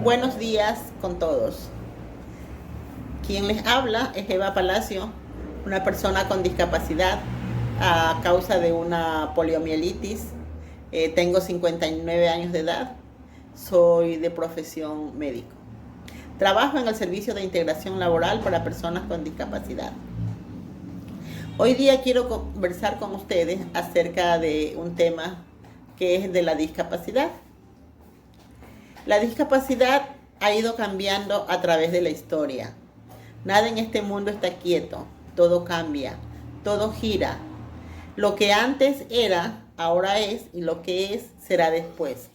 Buenos días con todos. Quien les habla es Eva Palacio, una persona con discapacidad a causa de una poliomielitis. Tengo 59 años de edad, soy de profesión médico. Trabajo en el Servicio de Integración Laboral para Personas con Discapacidad. Hoy día quiero conversar con ustedes acerca de un tema que es de la discapacidad. La discapacidad ha ido cambiando a través de la historia. Nada en este mundo está quieto, todo cambia, todo gira. Lo que antes era, ahora es, y lo que es, será después.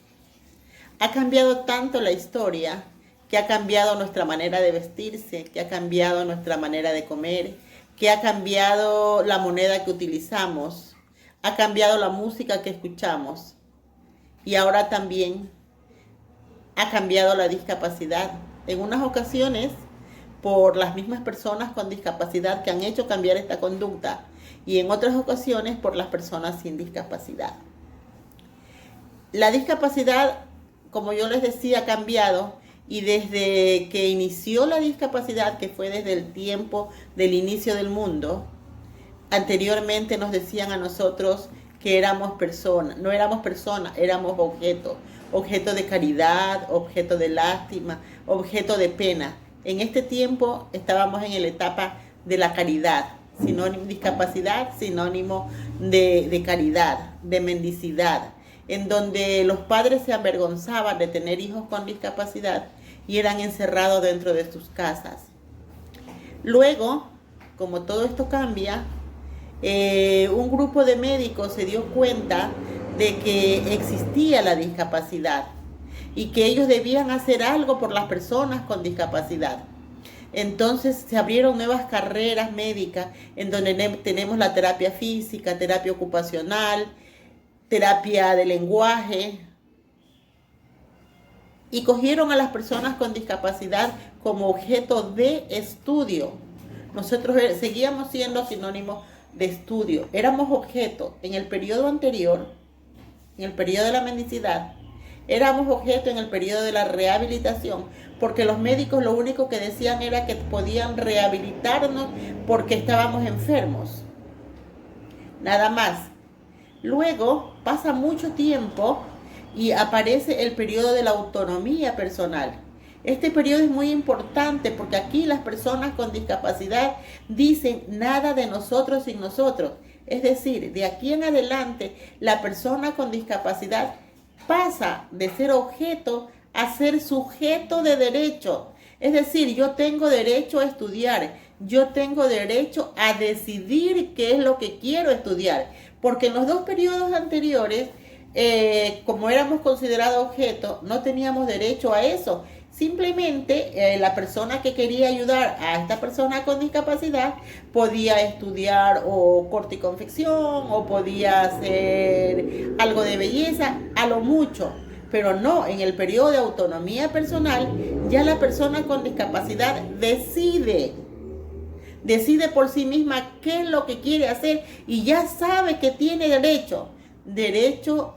Ha cambiado tanto la historia que ha cambiado nuestra manera de vestirse, que ha cambiado nuestra manera de comer, que ha cambiado la moneda que utilizamos, ha cambiado la música que escuchamos y ahora también ha cambiado la discapacidad. En unas ocasiones por las mismas personas con discapacidad que han hecho cambiar esta conducta y en otras ocasiones por las personas sin discapacidad. La discapacidad, como yo les decía, ha cambiado y desde que inició la discapacidad, que fue desde el tiempo del inicio del mundo, anteriormente nos decían a nosotros que éramos personas, no éramos personas, éramos objetos, objeto de caridad, objeto de lástima, objeto de pena. En este tiempo estábamos en la etapa de la caridad, sinónimo de discapacidad, sinónimo de caridad, de mendicidad, en donde los padres se avergonzaban de tener hijos con discapacidad y eran encerrados dentro de sus casas. Luego, como todo esto cambia, un grupo de médicos se dio cuenta de que existía la discapacidad y que ellos debían hacer algo por las personas con discapacidad. Entonces se abrieron nuevas carreras médicas en donde tenemos la terapia física, terapia ocupacional, terapia de lenguaje, y cogieron a las personas con discapacidad como objeto de estudio. Nosotros seguíamos siendo sinónimos de estudio, éramos objeto en el periodo anterior, en el periodo de la mendicidad, éramos objeto en el periodo de la rehabilitación, porque los médicos lo único que decían era que podían rehabilitarnos porque estábamos enfermos. Nada más. Luego pasa mucho tiempo y aparece el periodo de la autonomía personal. Este periodo es muy importante porque aquí las personas con discapacidad dicen nada de nosotros sin nosotros. Es decir, de aquí en adelante la persona con discapacidad pasa de ser objeto a ser sujeto de derecho. Es decir, yo tengo derecho a estudiar, yo tengo derecho a decidir qué es lo que quiero estudiar. Porque en los dos periodos anteriores, como éramos considerados objeto, no teníamos derecho a eso. Simplemente la persona que quería ayudar a esta persona con discapacidad podía estudiar o corte y confección o podía hacer algo de belleza, a lo mucho. Pero no, en el periodo de autonomía personal, ya la persona con discapacidad decide por sí misma qué es lo que quiere hacer y ya sabe que tiene derecho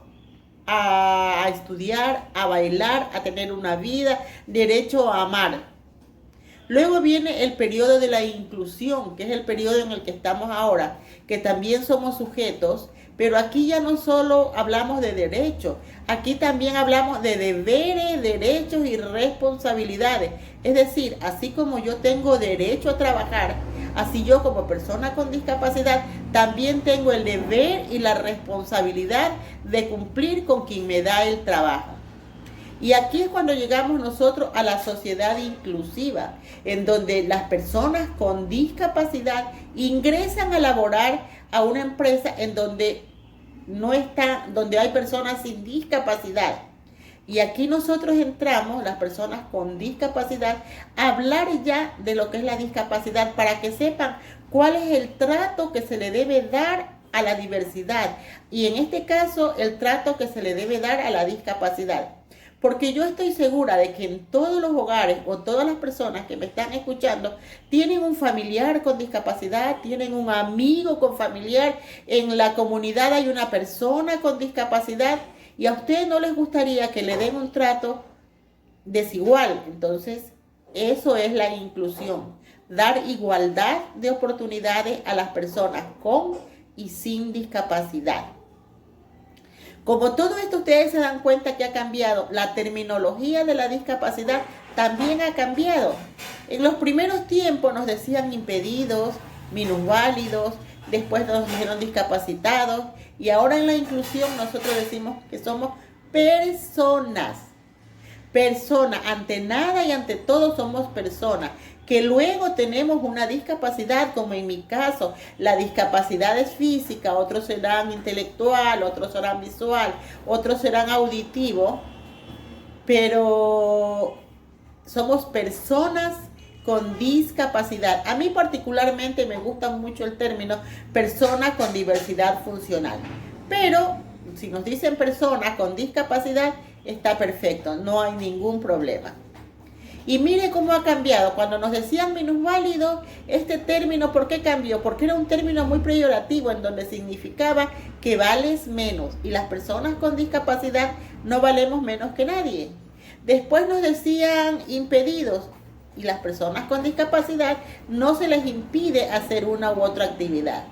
a estudiar, a bailar, a tener una vida, derecho a amar. Luego viene el periodo de la inclusión, que es el periodo en el que estamos ahora, que también somos sujetos, pero aquí ya no solo hablamos de derechos, aquí también hablamos de deberes, derechos y responsabilidades. Es decir, así como yo tengo derecho a trabajar, así yo como persona con discapacidad también tengo el deber y la responsabilidad de cumplir con quien me da el trabajo. Y aquí es cuando llegamos nosotros a la sociedad inclusiva, en donde las personas con discapacidad ingresan a laborar a una empresa en donde donde hay personas sin discapacidad. Y aquí nosotros entramos, las personas con discapacidad, a hablar ya de lo que es la discapacidad para que sepan cuál es el trato que se le debe dar a la diversidad. Y en este caso, el trato que se le debe dar a la discapacidad. Porque yo estoy segura de que en todos los hogares o todas las personas que me están escuchando tienen un familiar con discapacidad, tienen un amigo con familiar, en la comunidad hay una persona con discapacidad y a ustedes no les gustaría que le den un trato desigual. Entonces, eso es la inclusión. Dar igualdad de oportunidades a las personas con y sin discapacidad. Como todo esto ustedes se dan cuenta que ha cambiado, la terminología de la discapacidad también ha cambiado. En los primeros tiempos nos decían impedidos, minusválidos, después nos dijeron discapacitados y ahora en la inclusión nosotros decimos que somos personas. Personas, ante nada y ante todo somos personas. Que luego tenemos una discapacidad, como en mi caso, la discapacidad es física, otros serán intelectual, otros serán visual, otros serán auditivo, pero somos personas con discapacidad. A mí particularmente me gusta mucho el término persona con diversidad funcional, pero si nos dicen persona con discapacidad, está perfecto, no hay ningún problema. Y mire cómo ha cambiado. Cuando nos decían minusválido, este término, ¿por qué cambió? Porque era un término muy peyorativo en donde significaba que vales menos y las personas con discapacidad no valemos menos que nadie. Después nos decían impedidos y las personas con discapacidad no se les impide hacer una u otra actividad.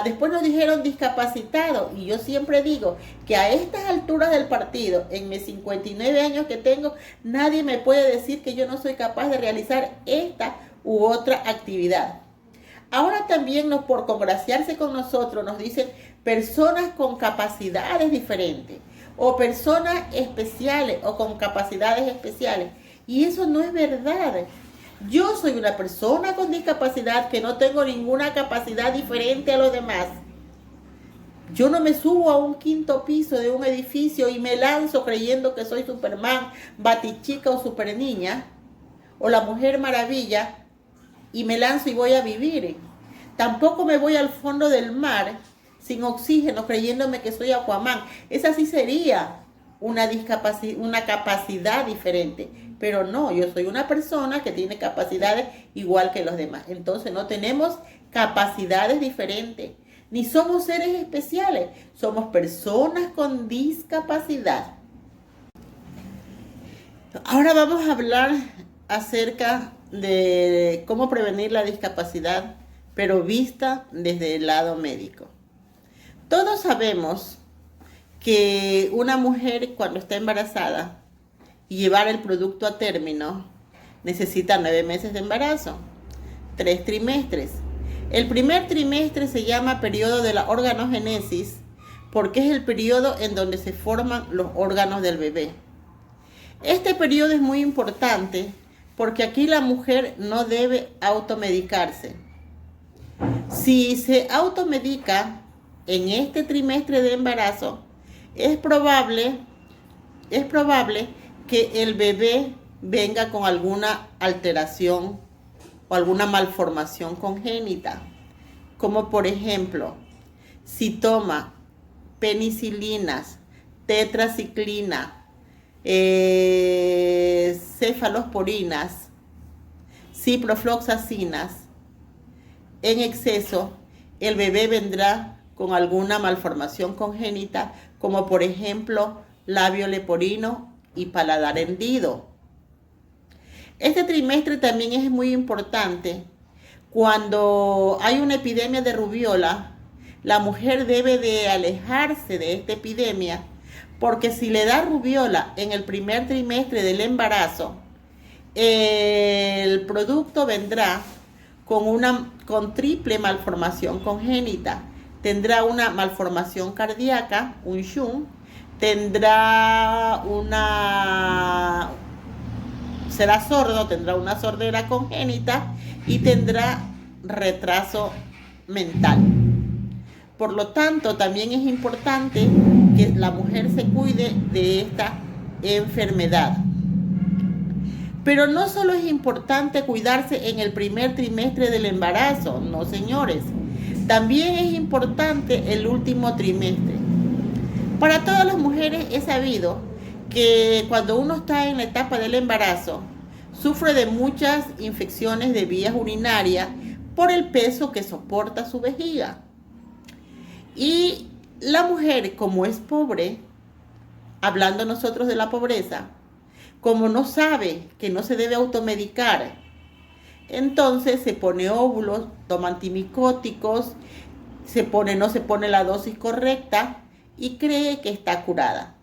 Después nos dijeron discapacitados y yo siempre digo que a estas alturas del partido, en mis 59 años que tengo, nadie me puede decir que yo no soy capaz de realizar esta u otra actividad. Ahora también por congraciarse con nosotros nos dicen personas con capacidades diferentes o personas especiales o con capacidades especiales y eso no es verdad. Yo soy una persona con discapacidad que no tengo ninguna capacidad diferente a los demás. Yo no me subo a un quinto piso de un edificio y me lanzo creyendo que soy Superman, Batichica o Superniña o la Mujer Maravilla y me lanzo y voy a vivir. Tampoco me voy al fondo del mar sin oxígeno creyéndome que soy Aquaman. Esa sí sería una capacidad diferente. Pero no, yo soy una persona que tiene capacidades igual que los demás. Entonces no tenemos capacidades diferentes, ni somos seres especiales, somos personas con discapacidad. Ahora vamos a hablar acerca de cómo prevenir la discapacidad, pero vista desde el lado médico. Todos sabemos que una mujer cuando está embarazada y llevar el producto a término, necesita 9 meses de embarazo, 3 trimestres. El primer trimestre se llama periodo de la organogénesis porque es el periodo en donde se forman los órganos del bebé. Este periodo es muy importante porque aquí la mujer no debe automedicarse. Si se automedica en este trimestre de embarazo, es probable que el bebé venga con alguna alteración o alguna malformación congénita, como por ejemplo, si toma penicilinas, tetraciclina, cefalosporinas, ciprofloxacinas, en exceso, el bebé vendrá con alguna malformación congénita, como por ejemplo, labio leporino y paladar hendido. Este trimestre también es muy importante. Cuando hay una epidemia de rubiola, la mujer debe de alejarse de esta epidemia, porque si le da rubiola en el primer trimestre del embarazo, el producto vendrá con triple malformación congénita. Tendrá una malformación cardíaca, un shunt, será sordo, tendrá una sordera congénita y tendrá retraso mental. Por lo tanto, también es importante que la mujer se cuide de esta enfermedad. Pero no solo es importante cuidarse en el primer trimestre del embarazo, no señores. También es importante el último trimestre. Para todas las mujeres es sabido que cuando uno está en la etapa del embarazo, sufre de muchas infecciones de vías urinarias por el peso que soporta su vejiga. Y la mujer, como es pobre, hablando nosotros de la pobreza, como no sabe que no se debe automedicar, entonces se pone óvulos, toma antimicóticos, no se pone la dosis correcta y cree que está curada.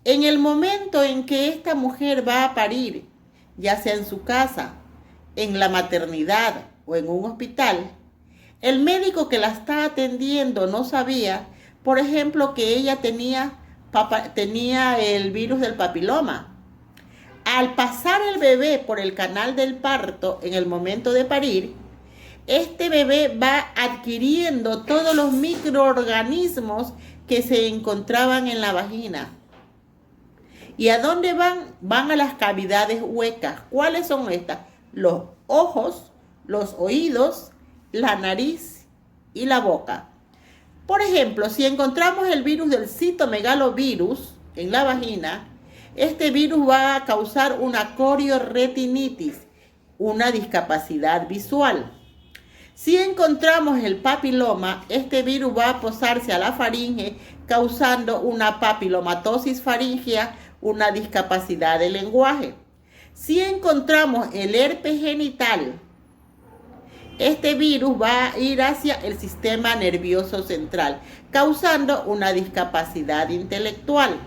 En el momento en que esta mujer va a parir, ya sea en su casa, en la maternidad o en un hospital, el médico que la está atendiendo no sabía, por ejemplo, que ella tenía el virus del papiloma. Al pasar el bebé por el canal del parto en el momento de parir, este bebé va adquiriendo todos los microorganismos que se encontraban en la vagina. ¿Y a dónde van? Van a las cavidades huecas. ¿Cuáles son estas? Los ojos, los oídos, la nariz y la boca. Por ejemplo, si encontramos el virus del citomegalovirus en la vagina, este virus va a causar una corioretinitis, una discapacidad visual. Si encontramos el papiloma, este virus va a posarse a la faringe, causando una papilomatosis faríngea, una discapacidad del lenguaje. Si encontramos el herpes genital, este virus va a ir hacia el sistema nervioso central, causando una discapacidad intelectual.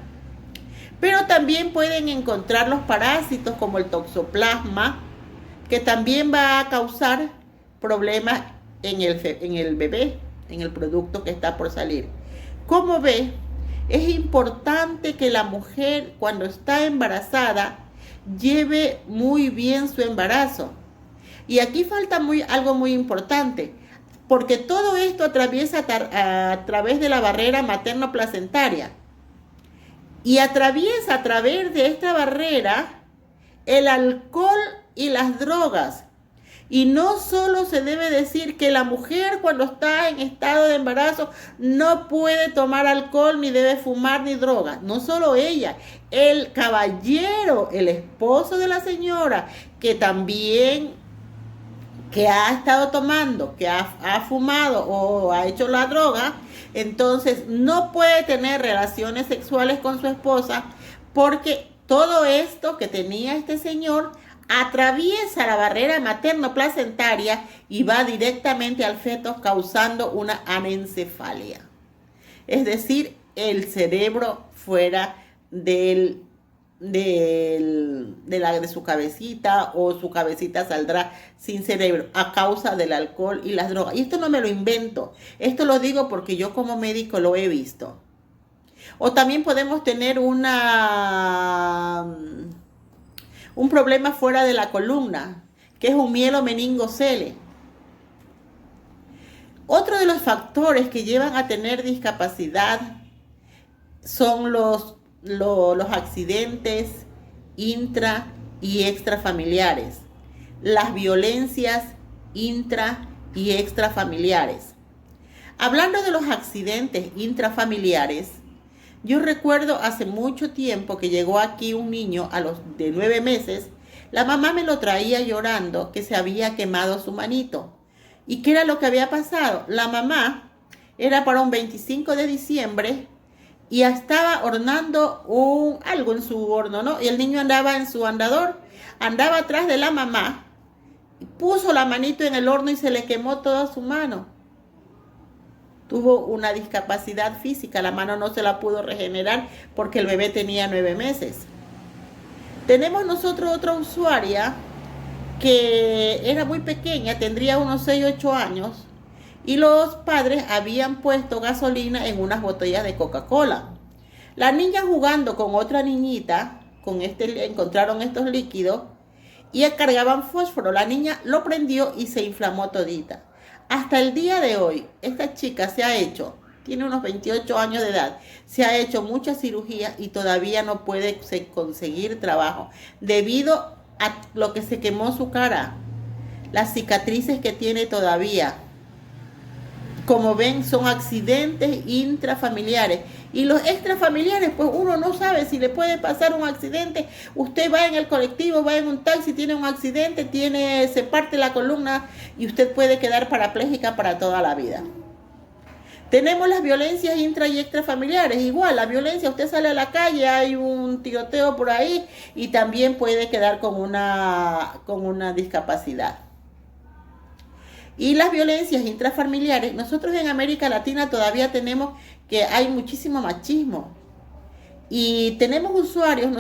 Pero también pueden encontrar los parásitos como el toxoplasma, que también va a causar problemas en el bebé, en el producto que está por salir. Como ve, es importante que la mujer cuando está embarazada lleve muy bien su embarazo. Y aquí falta algo muy importante, porque todo esto atraviesa a través de la barrera materno-placentaria. Y atraviesa a través de esta barrera el alcohol y las drogas. Y no solo se debe decir que la mujer cuando está en estado de embarazo no puede tomar alcohol, ni debe fumar, ni drogas. No solo ella, el caballero, el esposo de la señora, que también que ha estado tomando, que ha fumado o ha hecho la droga, entonces no puede tener relaciones sexuales con su esposa, porque todo esto que tenía este señor atraviesa la barrera materno-placentaria y va directamente al feto, causando una anencefalia. Es decir, el cerebro fuera de su cabecita, o su cabecita saldrá sin cerebro a causa del alcohol y las drogas. Y esto no me lo invento, esto lo digo porque yo como médico lo he visto. O también podemos tener un problema fuera de la columna, que es un mielomeningocele. Otro de los factores que llevan a tener discapacidad son los accidentes intra y extrafamiliares, las violencias intra y extrafamiliares. Hablando de los accidentes intrafamiliares, yo recuerdo hace mucho tiempo que llegó aquí un niño de 9 meses. La mamá me lo traía llorando que se había quemado su manito. ¿Y qué era lo que había pasado? La mamá era para un 25 de diciembre y estaba hornando algo en su horno, ¿no? Y el niño andaba en su andador, andaba atrás de la mamá, y puso la manito en el horno y se le quemó toda su mano. Tuvo una discapacidad física, la mano no se la pudo regenerar porque el bebé tenía 9 meses. Tenemos nosotros otra usuaria que era muy pequeña, tendría unos 6 o 8 años, y los padres habían puesto gasolina en unas botellas de Coca-Cola. La niña jugando con otra niñita, encontraron estos líquidos y cargaban fósforo. La niña lo prendió y se inflamó todita. Hasta el día de hoy, esta chica tiene unos 28 años de edad, se ha hecho muchas cirugías y todavía no puede conseguir trabajo debido a lo que se quemó su cara, las cicatrices que tiene todavía. Como ven, son accidentes intrafamiliares. Y los extrafamiliares, pues uno no sabe si le puede pasar un accidente. Usted va en el colectivo, va en un taxi, tiene un accidente, se parte la columna y usted puede quedar parapléjica para toda la vida. Tenemos las violencias intra y extrafamiliares. Igual, la violencia, usted sale a la calle, hay un tiroteo por ahí y también puede quedar con una discapacidad. Y las violencias intrafamiliares, nosotros en América Latina todavía tenemos que hay muchísimo machismo. Y tenemos usuarias,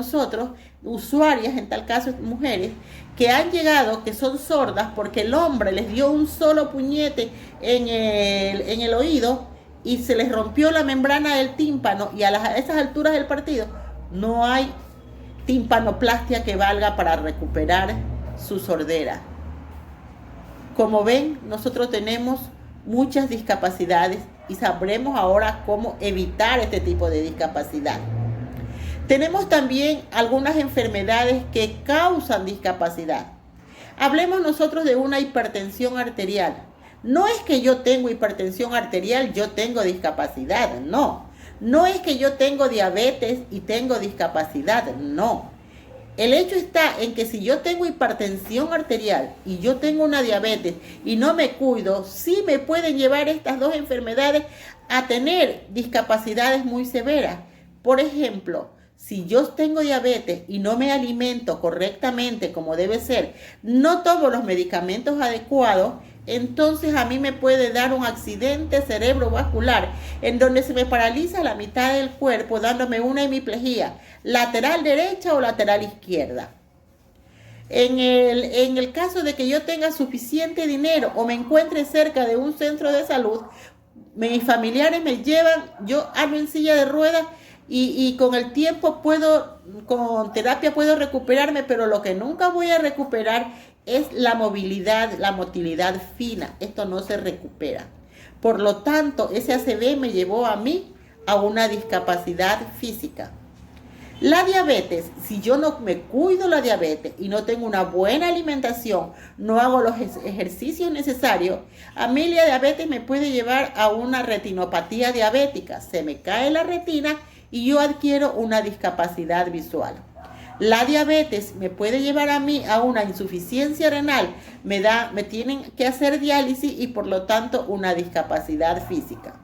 en tal caso mujeres, que han llegado, que son sordas porque el hombre les dio un solo puñete en el oído y se les rompió la membrana del tímpano, y a esas alturas del partido no hay timpanoplastia que valga para recuperar su sordera. Como ven, nosotros tenemos muchas discapacidades y sabremos ahora cómo evitar este tipo de discapacidad. Tenemos también algunas enfermedades que causan discapacidad. Hablemos nosotros de una hipertensión arterial. No es que yo tengo hipertensión arterial, yo tengo discapacidad, no. No es que yo tengo diabetes y tengo discapacidad, no. El hecho está en que si yo tengo hipertensión arterial y yo tengo una diabetes y no me cuido, sí me pueden llevar estas dos enfermedades a tener discapacidades muy severas. Por ejemplo, si yo tengo diabetes y no me alimento correctamente como debe ser, no tomo los medicamentos adecuados, entonces a mí me puede dar un accidente cerebrovascular en donde se me paraliza la mitad del cuerpo, dándome una hemiplegia lateral derecha o lateral izquierda. En el caso de que yo tenga suficiente dinero o me encuentre cerca de un centro de salud, mis familiares me llevan, yo ando en silla de ruedas y con el tiempo con terapia puedo recuperarme, pero lo que nunca voy a recuperar es la movilidad, la motilidad fina. Esto no se recupera. Por lo tanto, ese ACV me llevó a mí a una discapacidad física. La diabetes, si yo no me cuido la diabetes y no tengo una buena alimentación, no hago los ejercicios necesarios, a mí la diabetes me puede llevar a una retinopatía diabética. Se me cae la retina y yo adquiero una discapacidad visual. La diabetes me puede llevar a mí a una insuficiencia renal, me tienen que hacer diálisis y por lo tanto una discapacidad física.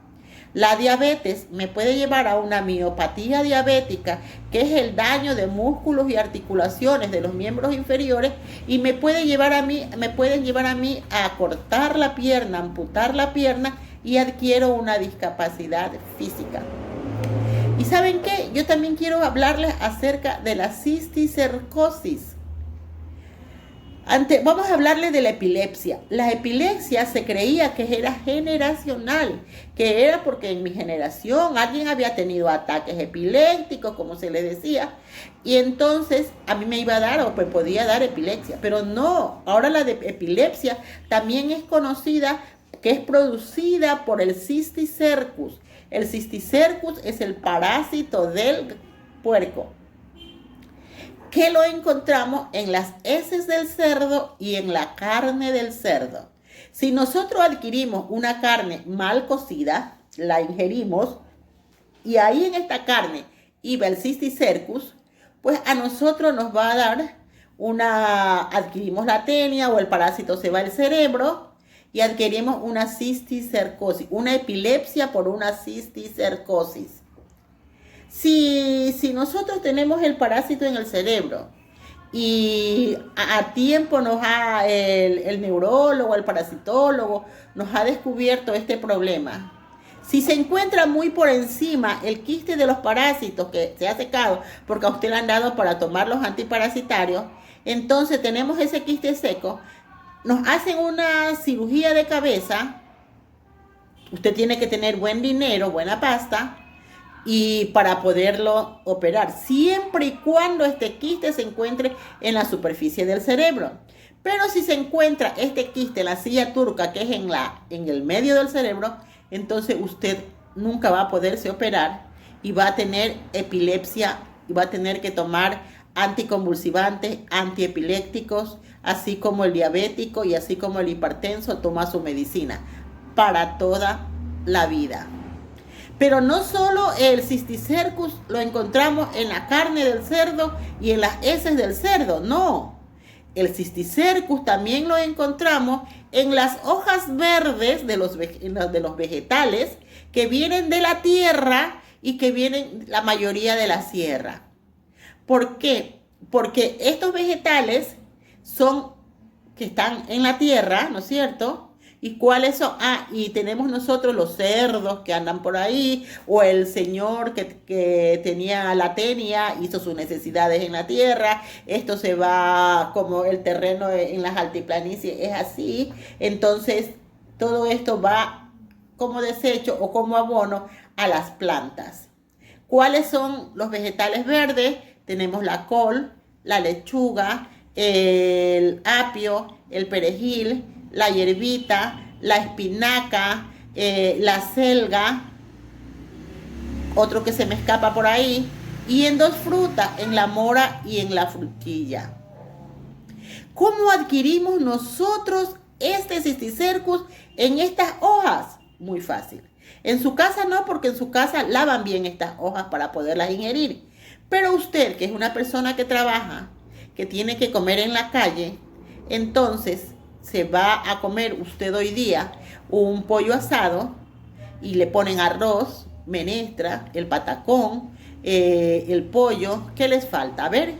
La diabetes me puede llevar a una miopatía diabética, que es el daño de músculos y articulaciones de los miembros inferiores, y me pueden llevar a mí a cortar la pierna, amputar la pierna, y adquiero una discapacidad física. ¿Y saben qué? Yo también quiero hablarles acerca de la cisticercosis. Vamos a hablarles de la epilepsia. La epilepsia se creía que era generacional, que era porque en mi generación alguien había tenido ataques epilépticos, como se le decía, y entonces a mí me iba a dar o me podía dar epilepsia. Pero no, ahora la epilepsia también es conocida, que es producida por el cisticercus. El cisticercus es el parásito del puerco, que lo encontramos en las heces del cerdo y en la carne del cerdo. Si nosotros adquirimos una carne mal cocida, la ingerimos, y ahí en esta carne iba el cisticercus, pues a nosotros nos va a dar adquirimos la tenia o el parásito se va al cerebro y adquirimos una cisticercosis, una epilepsia por una cisticercosis. Si nosotros tenemos el parásito en el cerebro y a tiempo el neurólogo, el parasitólogo nos ha descubierto este problema, si se encuentra muy por encima el quiste de los parásitos que se ha secado porque a usted le han dado para tomar los antiparasitarios, entonces tenemos ese quiste seco, nos hacen una cirugía de cabeza, usted tiene que tener buen dinero, buena pasta, y para poderlo operar, siempre y cuando este quiste se encuentre en la superficie del cerebro. Pero si se encuentra este quiste en la silla turca, que es en el medio del cerebro, entonces usted nunca va a poderse operar y va a tener epilepsia y va a tener que tomar anticonvulsivantes, antiepilépticos, así como el diabético y así como el hipertenso toma su medicina para toda la vida. Pero no solo el cisticercus lo encontramos en la carne del cerdo y en las heces del cerdo, no. El cisticercus también lo encontramos en las hojas verdes de los vegetales que vienen de la tierra y que vienen la mayoría de la sierra. ¿Por qué? Porque estos vegetales son que están en la tierra, ¿no es cierto? ¿Y cuáles son? Ah, y tenemos nosotros los cerdos que andan por ahí, o el señor que tenía la tenia, hizo sus necesidades en la tierra. Esto se va, como el terreno en las altiplanicies es así, entonces todo esto va como desecho o como abono a las plantas. ¿Cuáles son los vegetales verdes? Tenemos la col, la lechuga, el apio, el perejil, la hierbita, la espinaca, la selga, otro que se me escapa por ahí, y en dos frutas, en la mora y en la frutilla. ¿Cómo adquirimos nosotros este Cysticercus en estas hojas? Muy fácil. En su casa no, porque en su casa lavan bien estas hojas para poderlas ingerir. Pero usted, que es una persona que trabaja, que tiene que comer en la calle, entonces se va a comer usted hoy día un pollo asado y le ponen arroz, menestra, el patacón, el pollo. ¿Qué les falta? A ver,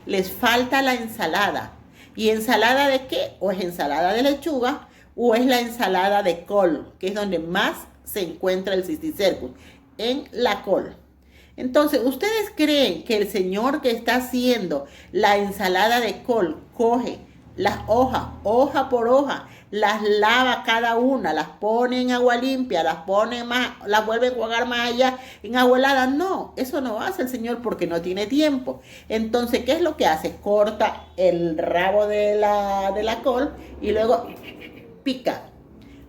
les falta la ensalada. ¿Y ensalada de qué? O es ensalada de lechuga o es la ensalada de col, que es donde más se encuentra el Cysticercus, en la col. Entonces, ¿ustedes creen que el señor que está haciendo la ensalada de col coge las hojas, hoja por hoja, las lava cada una, las pone en agua limpia, las pone más, las vuelve a enjuagar más allá en agua helada? No, eso no hace el señor porque no tiene tiempo. Entonces, ¿qué es lo que hace? Corta el rabo de la col y luego pica.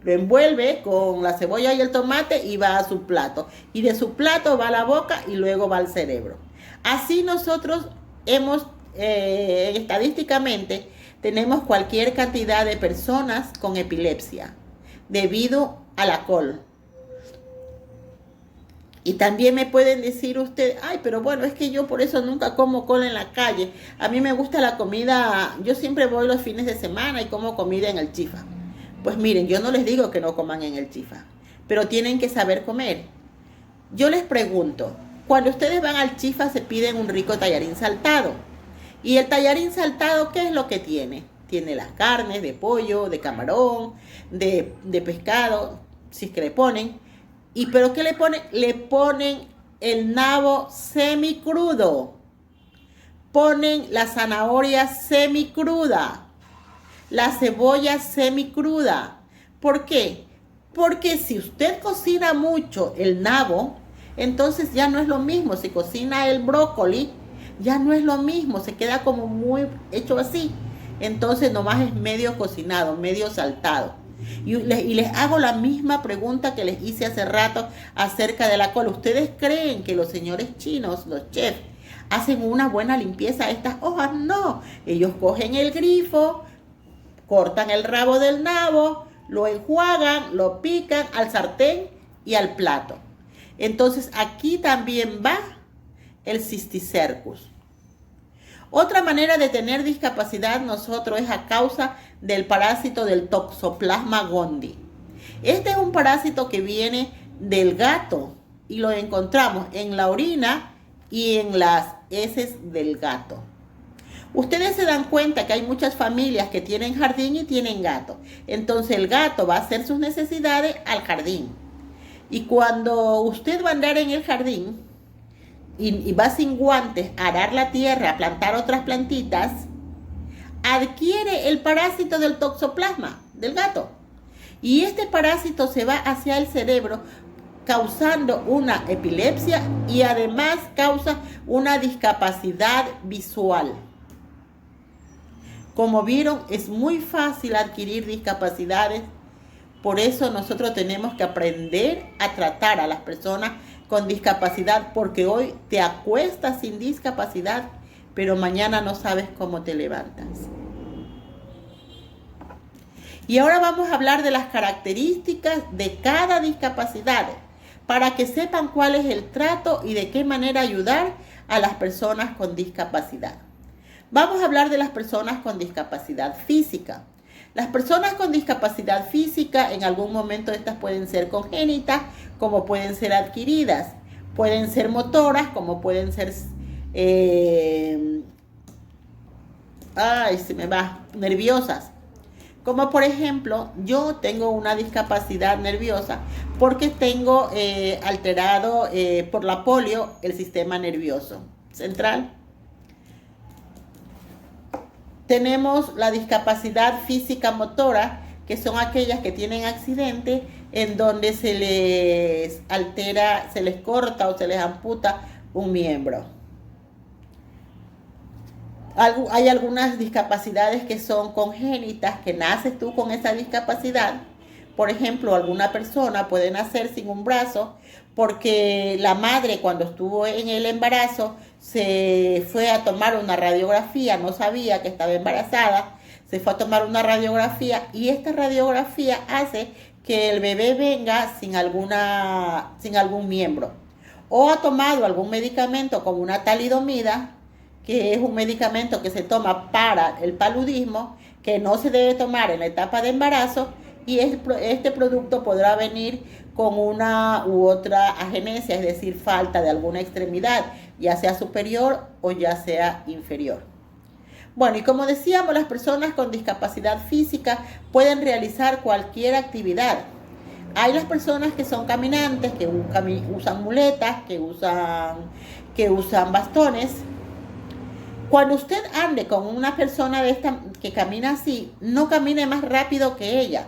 Lo envuelve con la cebolla y el tomate y va a su plato. Y de su plato va a la boca y luego va al cerebro. Así nosotros estadísticamente, tenemos cualquier cantidad de personas con epilepsia debido a la col. Y también me pueden decir usted, ay, pero bueno, es que yo por eso nunca como col en la calle. A mí me gusta la comida, yo siempre voy los fines de semana y como comida en el Chifa. Pues miren, yo no les digo que no coman en el Chifa, pero tienen que saber comer. Yo les pregunto, cuando ustedes van al Chifa se piden un rico tallarín saltado. Y el tallarín saltado, ¿qué es lo que tiene? Tiene las carnes de pollo, de camarón, de pescado, si es que le ponen. ¿Pero qué le ponen? Le ponen el nabo semicrudo. Ponen la zanahoria semicruda. La cebolla semicruda. ¿Por qué? Porque si usted cocina mucho el nabo, entonces ya no es lo mismo. Si cocina el brócoli, ya no es lo mismo. Se queda como muy hecho así. Entonces nomás es medio cocinado, medio saltado. Y les hago la misma pregunta que les hice hace rato acerca de la col. ¿Ustedes creen que los señores chinos, los chefs, hacen una buena limpieza a estas hojas? No. Ellos cogen el grifo, cortan el rabo del nabo, lo enjuagan, lo pican al sartén y al plato. Entonces aquí también va el Cysticercus. Otra manera de tener discapacidad nosotros es a causa del parásito del Toxoplasma gondii. Este es un parásito que viene del gato y lo encontramos en la orina y en las heces del gato. Ustedes se dan cuenta que hay muchas familias que tienen jardín y tienen gato. Entonces el gato va a hacer sus necesidades al jardín. Y cuando usted va a andar en el jardín y va sin guantes a arar la tierra, a plantar otras plantitas, adquiere el parásito del toxoplasma del gato. Y este parásito se va hacia el cerebro causando una epilepsia y además causa una discapacidad visual. Como vieron, es muy fácil adquirir discapacidades. Por eso nosotros tenemos que aprender a tratar a las personas con discapacidad, porque hoy te acuestas sin discapacidad, pero mañana no sabes cómo te levantas. Y ahora vamos a hablar de las características de cada discapacidad, para que sepan cuál es el trato y de qué manera ayudar a las personas con discapacidad. Vamos a hablar de las personas con discapacidad física. Las personas con discapacidad física, en algún momento estas pueden ser congénitas, como pueden ser adquiridas. Pueden ser motoras, como pueden ser, nerviosas. Como por ejemplo, yo tengo una discapacidad nerviosa porque tengo alterado por la polio el sistema nervioso central. Tenemos la discapacidad física motora, que son aquellas que tienen accidente en donde se les altera, se les corta o se les amputa un miembro. Hay algunas discapacidades que son congénitas, que naces tú con esa discapacidad. Por ejemplo, alguna persona puede nacer sin un brazo porque la madre, cuando estuvo en el embarazo, se fue a tomar una radiografía, no sabía que estaba embarazada, se fue a tomar una radiografía y esta radiografía hace que el bebé venga sin algún miembro. O ha tomado algún medicamento como una talidomida, que es un medicamento que se toma para el paludismo, que no se debe tomar en la etapa de embarazo, y este producto podrá venir con una u otra agenesia, es decir, falta de alguna extremidad, ya sea superior o ya sea inferior. Bueno, y como decíamos, las personas con discapacidad física pueden realizar cualquier actividad. Hay las personas que son caminantes, que usan muletas, que usan bastones. Cuando usted ande con una persona que camina así, no camine más rápido que ella.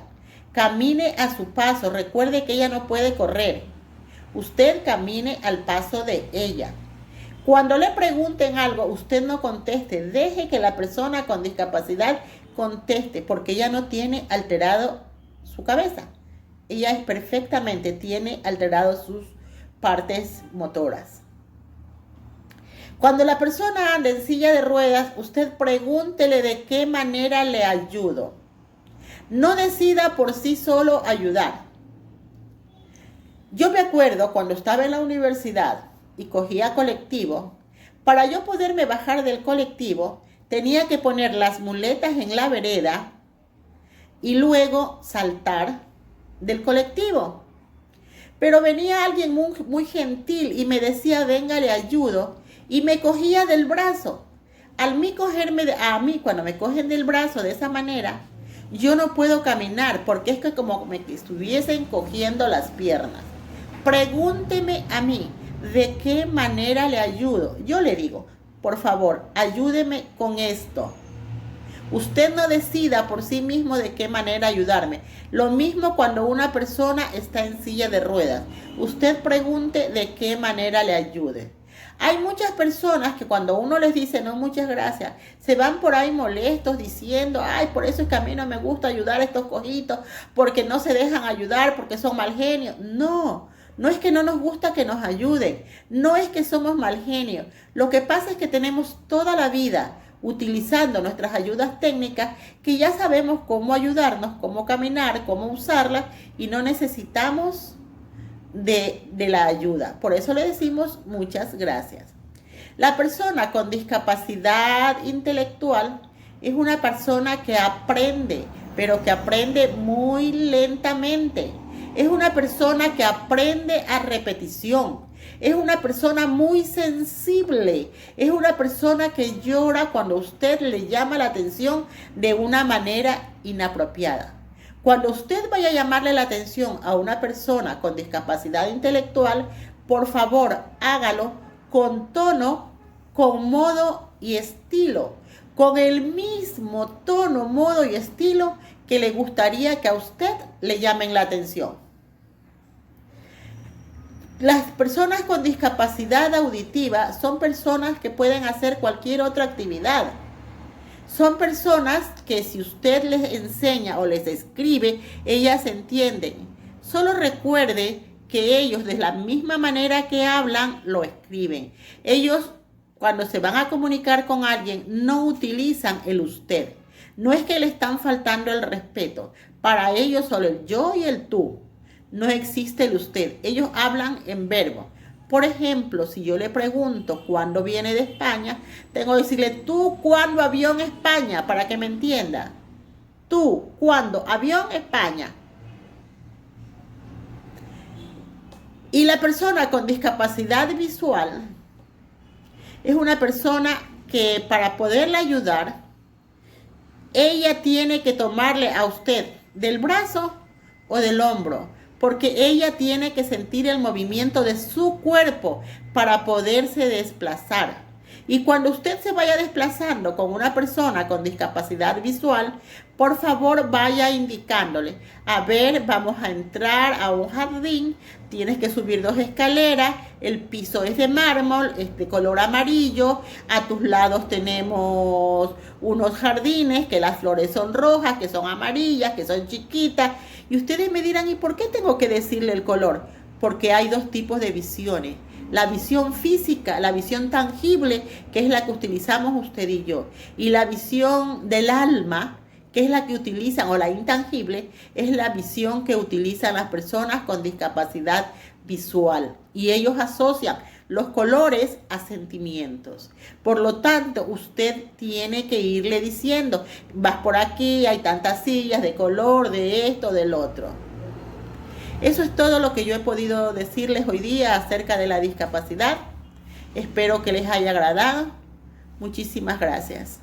Camine a su paso. Recuerde que ella no puede correr. Usted camine al paso de ella. Cuando le pregunten algo, usted no conteste. Deje que la persona con discapacidad conteste, porque ella no tiene alterado su cabeza. Ella tiene alterado sus partes motoras. Cuando la persona anda en silla de ruedas, usted pregúntele de qué manera le ayudo. No decida por sí solo ayudar. Yo me acuerdo cuando estaba en la universidad y cogía colectivo, para yo poderme bajar del colectivo, tenía que poner las muletas en la vereda y luego saltar del colectivo. Pero venía alguien muy gentil y me decía, venga, le ayudo, y me cogía del brazo. A mí, cuando me cogen del brazo de esa manera, yo no puedo caminar, porque es que como me estuviesen cogiendo las piernas. Pregúnteme a mí, ¿de qué manera le ayudo? Yo le digo, por favor, ayúdeme con esto. Usted no decida por sí mismo de qué manera ayudarme. Lo mismo cuando una persona está en silla de ruedas. Usted pregunte de qué manera le ayude. Hay muchas personas que cuando uno les dice no, muchas gracias, se van por ahí molestos diciendo, ay, por eso es que a mí no me gusta ayudar a estos cojitos, porque no se dejan ayudar, porque son mal genios. No es que no nos gusta que nos ayuden, no es que somos mal genios. Lo que pasa es que tenemos toda la vida utilizando nuestras ayudas técnicas, que ya sabemos cómo ayudarnos, cómo caminar, cómo usarlas, y no necesitamos de la ayuda. Por eso le decimos muchas gracias. La persona con discapacidad intelectual es una persona que aprende, pero que aprende muy lentamente. Es una persona que aprende a repetición. Es una persona muy sensible. Es una persona que llora cuando usted le llama la atención de una manera inapropiada. Cuando usted vaya a llamarle la atención a una persona con discapacidad intelectual, por favor, hágalo con tono, con modo y estilo, con el mismo tono, modo y estilo que le gustaría que a usted le llamen la atención. Las personas con discapacidad auditiva son personas que pueden hacer cualquier otra actividad. Son personas que si usted les enseña o les escribe, ellas entienden. Solo recuerde que ellos, de la misma manera que hablan, lo escriben. Ellos, cuando se van a comunicar con alguien, no utilizan el usted. No es que le están faltando el respeto. Para ellos solo el yo y el tú. No existe el usted. Ellos hablan en verbo. Por ejemplo, si yo le pregunto cuándo viene de España, tengo que decirle, ¿tú cuándo avión España? Para que me entienda. tú, cuando avión, España. Y la persona con discapacidad visual es una persona que para poderla ayudar, ella tiene que tomarle a usted del brazo o del hombro, porque ella tiene que sentir el movimiento de su cuerpo para poderse desplazar. Y cuando usted se vaya desplazando con una persona con discapacidad visual, por favor vaya indicándole, a ver, vamos a entrar a un jardín, tienes que subir 2 escaleras, el piso es de mármol, es de color amarillo, a tus lados tenemos unos jardines, que las flores son rojas, que son amarillas, que son chiquitas, y ustedes me dirán, ¿y por qué tengo que decirle el color? Porque hay 2 tipos de visiones. La visión física, la visión tangible, que es la que utilizamos usted y yo. Y la visión del alma, que es la que utilizan, o la intangible, es la visión que utilizan las personas con discapacidad visual. Y ellos asocian los colores a sentimientos. Por lo tanto, usted tiene que irle diciendo, vas por aquí, hay tantas sillas de color, de esto, del otro. Eso es todo lo que yo he podido decirles hoy día acerca de la discapacidad. Espero que les haya agradado. Muchísimas gracias.